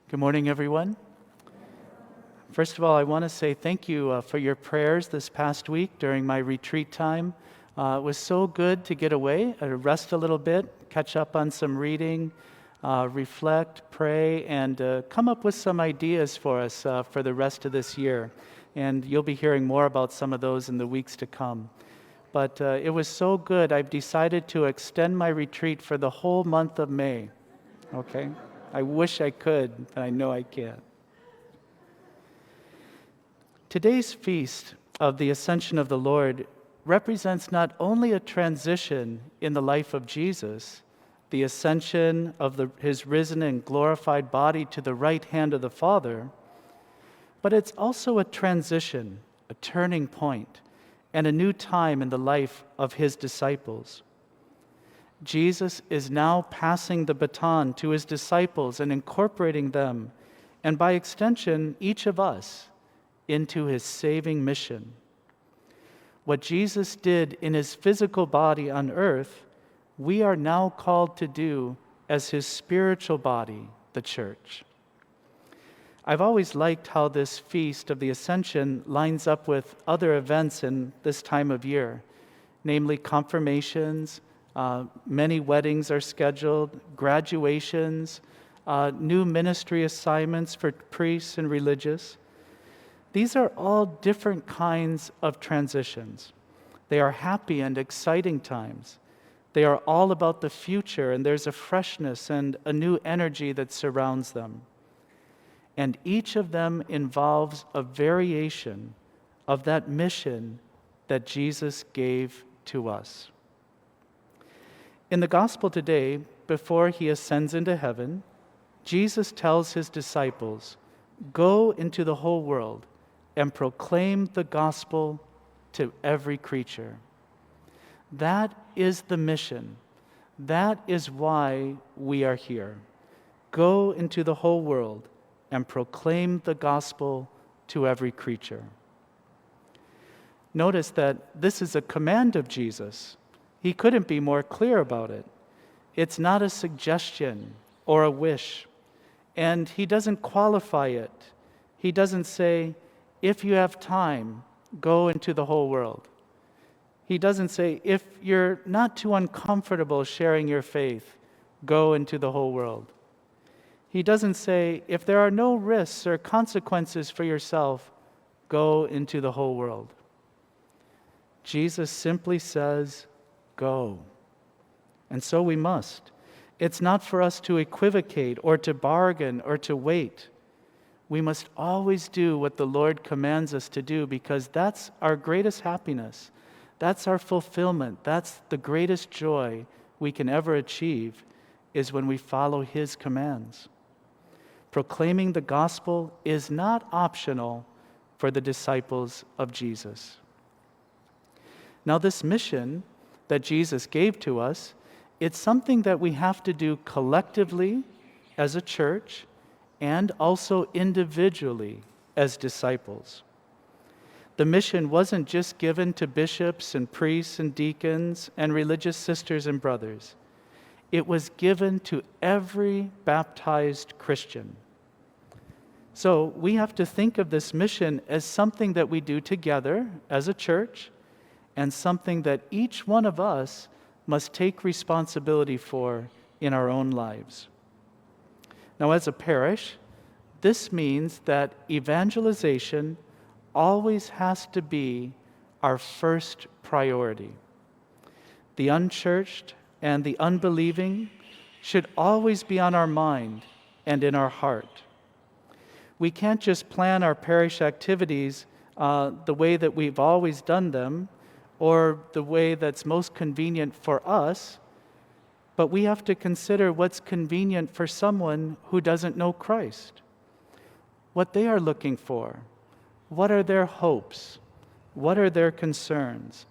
Good morning, everyone. First of all, I want to say thank you for your prayers this past week during my retreat time. It was so good to get away, rest a little bit, catch up on some reading, reflect, pray, and come up with some ideas for us for the rest of this year. And you'll be hearing more about some of those in the weeks to come. But it was so good, I've decided to extend my retreat for the whole month of May. Okay? I wish I could, but I know I can't. Today's feast of the Ascension of the Lord represents not only a transition in the life of Jesus, the ascension of his risen and glorified body to the right hand of the Father, but it's also a transition, a turning point, and a new time in the life of his disciples. Jesus is now passing the baton to his disciples and incorporating them, and by extension, each of us, into his saving mission. What Jesus did in his physical body on earth, we are now called to do as his spiritual body, the church. I've always liked how this feast of the Ascension lines up with other events in this time of year, namely confirmations. Many weddings are scheduled, graduations, new ministry assignments for priests and religious. These are all different kinds of transitions. They are happy and exciting times. They are all about the future, and there's a freshness and a new energy that surrounds them. And each of them involves a variation of that mission that Jesus gave to us. In the gospel today, before he ascends into heaven, Jesus tells his disciples, "Go into the whole world and proclaim the gospel to every creature." That is the mission. That is why we are here. Go into the whole world and proclaim the gospel to every creature. Notice that this is a command of Jesus. He couldn't be more clear about it. It's not a suggestion or a wish, and he doesn't qualify it. He doesn't say, if you have time, go into the whole world. He doesn't say, if you're not too uncomfortable sharing your faith, go into the whole world. He doesn't say, if there are no risks or consequences for yourself, go into the whole world. Jesus simply says, go. And so we must. It's not for us to equivocate or to bargain or to wait. We must always do what the Lord commands us to do, because that's our greatest happiness. That's our fulfillment. That's the greatest joy we can ever achieve, is when we follow his commands. Proclaiming the gospel is not optional for the disciples of Jesus. Now, this mission that Jesus gave to us, it's something that we have to do collectively as a church and also individually as disciples. The mission wasn't just given to bishops and priests and deacons and religious sisters and brothers. It was given to every baptized Christian. So we have to think of this mission as something that we do together as a church, and something that each one of us must take responsibility for in our own lives. Now, as a parish, this means that evangelization always has to be our first priority. The unchurched and the unbelieving should always be on our mind and in our heart. We can't just plan our parish activities the way that we've always done them, or the way that's most convenient for us, but we have to consider what's convenient for someone who doesn't know Christ, what they are looking for, what are their hopes, what are their concerns,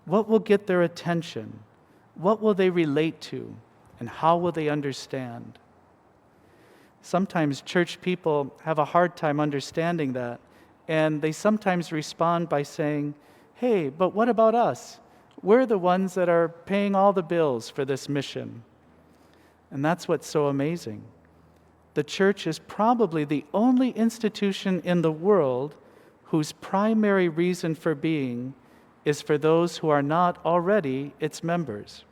what will get their attention, what will they relate to, and how will they understand. Sometimes church people have a hard time understanding that, and they sometimes respond by saying, "Hey, but what about us? We're the ones that are paying all the bills for this mission." And that's what's so amazing. the church is probably the only institution in the world whose primary reason for being is for those who are not already its members.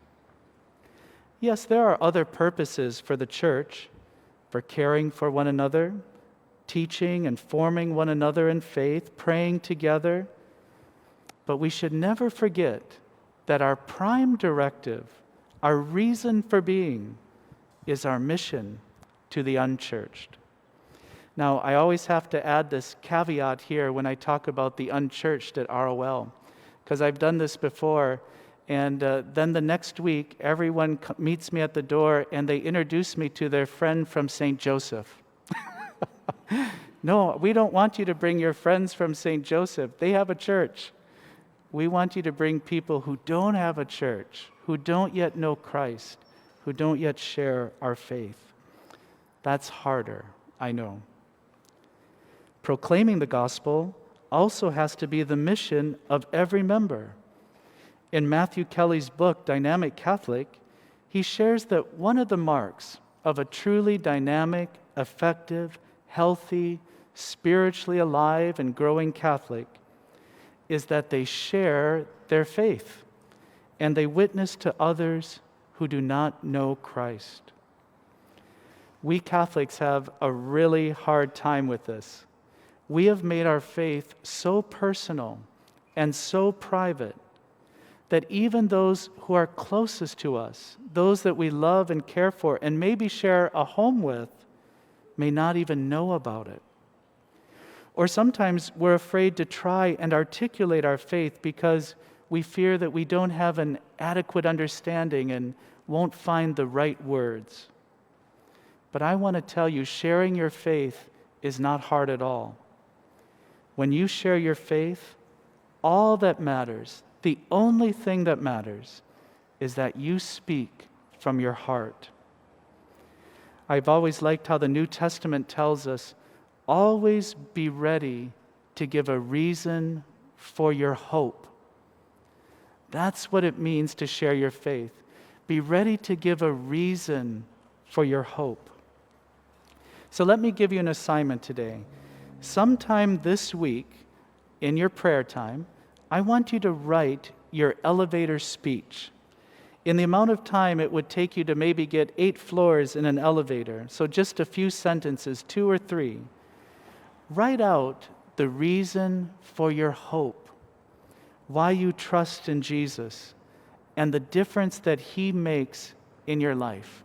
Yes, there are other purposes for the church, for caring for one another, teaching and forming one another in faith, praying together. But we should never forget that our prime directive, our reason for being, is our mission to the unchurched. Now, I always have to add this caveat here when I talk about the unchurched at ROL, because I've done this before, and then the next week, everyone meets me at the door and they introduce me to their friend from St. Joseph. No, we don't want you to bring your friends from St. Joseph. They have a church. We want you to bring people who don't have a church, who don't yet know Christ, who don't yet share our faith. That's harder, I know. Proclaiming the gospel also has to be the mission of every member. In Matthew Kelly's book, Dynamic Catholic, he shares that one of the marks of a truly dynamic, effective, healthy, spiritually alive, and growing Catholic is that they share their faith and they witness to others who do not know Christ. We Catholics have a really hard time with this. We have made our faith so personal and so private that even those who are closest to us, those that we love and care for and maybe share a home with, may not even know about it. Or sometimes we're afraid to try and articulate our faith because we fear that we don't have an adequate understanding and won't find the right words. But I want to tell you, sharing your faith is not hard at all. When you share your faith, all that matters, the only thing that matters, is that you speak from your heart. I've always liked how the New Testament tells us, always be ready to give a reason for your hope. That's what it means to share your faith. Be ready to give a reason for your hope. So let me give you an assignment today. Sometime this week, in your prayer time, I want you to write your elevator speech. In the amount of time it would take you to maybe get 8 floors in an elevator, so just a few sentences, 2 or 3. Write out the reason for your hope, why you trust in Jesus, and the difference that He makes in your life.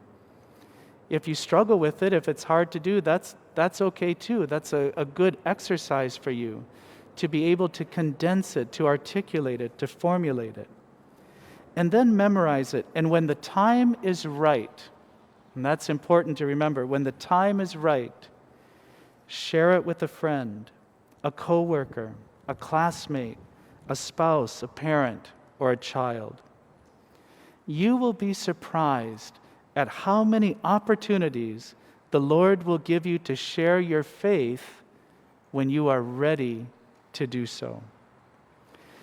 If you struggle with it, if it's hard to do, that's okay too. That's a good exercise for you to be able to condense it, to articulate it, to formulate it. And then memorize it. And when the time is right, and that's important to remember, when the time is right, share it with a friend, a coworker, a classmate, a spouse, a parent, or a child. You will be surprised at how many opportunities the Lord will give you to share your faith when you are ready to do so.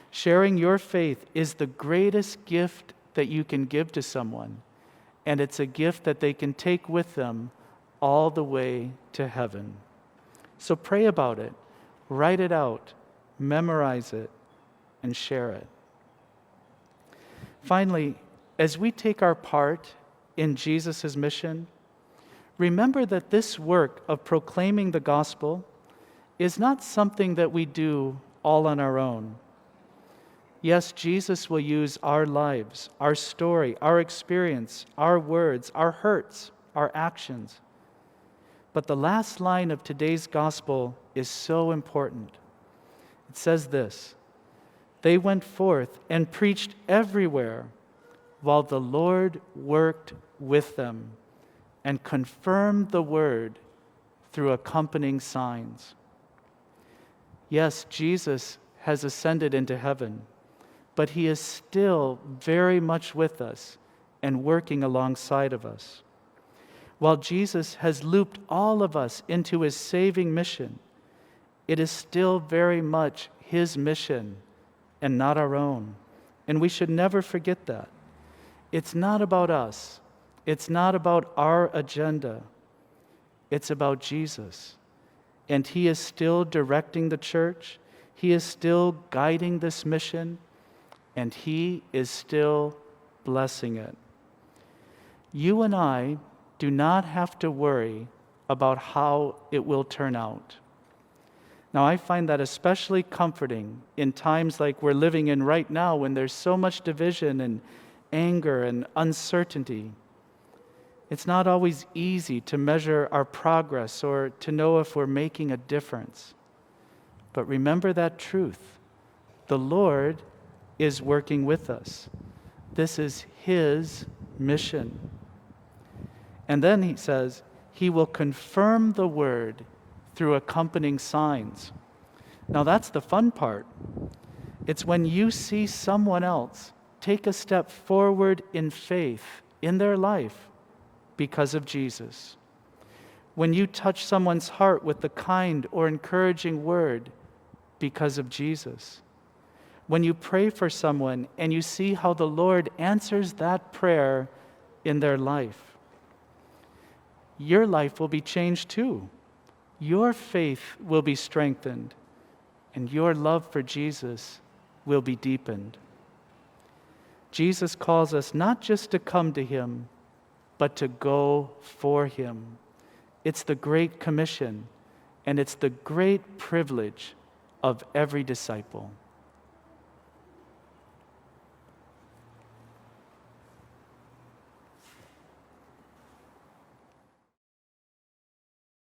Sharing your faith is the greatest gift that you can give to someone, and it's a gift that they can take with them all the way to heaven. So pray about it, write it out, memorize it, and share it. Finally, as we take our part in Jesus' mission, remember that this work of proclaiming the gospel is not something that we do all on our own. Yes, Jesus will use our lives, our story, our experience, our words, our hurts, our actions. But the last line of today's gospel is so important. It says this: they went forth and preached everywhere, while the Lord worked with them and confirmed the word through accompanying signs. Yes, Jesus has ascended into heaven, but He is still very much with us and working alongside of us. While Jesus has looped all of us into His saving mission, it is still very much His mission and not our own. And we should never forget that. It's not about us. It's not about our agenda. It's about Jesus. And he is still directing the church. He is still guiding this mission. And he is still blessing it. You and I do not have to worry about how it will turn out. Now, I find that especially comforting in times like we're living in right now, when there's so much division and anger and uncertainty. It's not always easy to measure our progress or to know if we're making a difference. But remember that truth. The Lord is working with us. This is his mission. And then he says, he will confirm the word through accompanying signs. Now that's the fun part. It's when you see someone else take a step forward in faith in their life because of Jesus. When you touch someone's heart with the kind or encouraging word because of Jesus. When you pray for someone and you see how the Lord answers that prayer in their life. Your life will be changed too. Your faith will be strengthened, and your love for Jesus will be deepened. Jesus calls us not just to come to him, but to go for him. It's the Great Commission, and it's the great privilege of every disciple.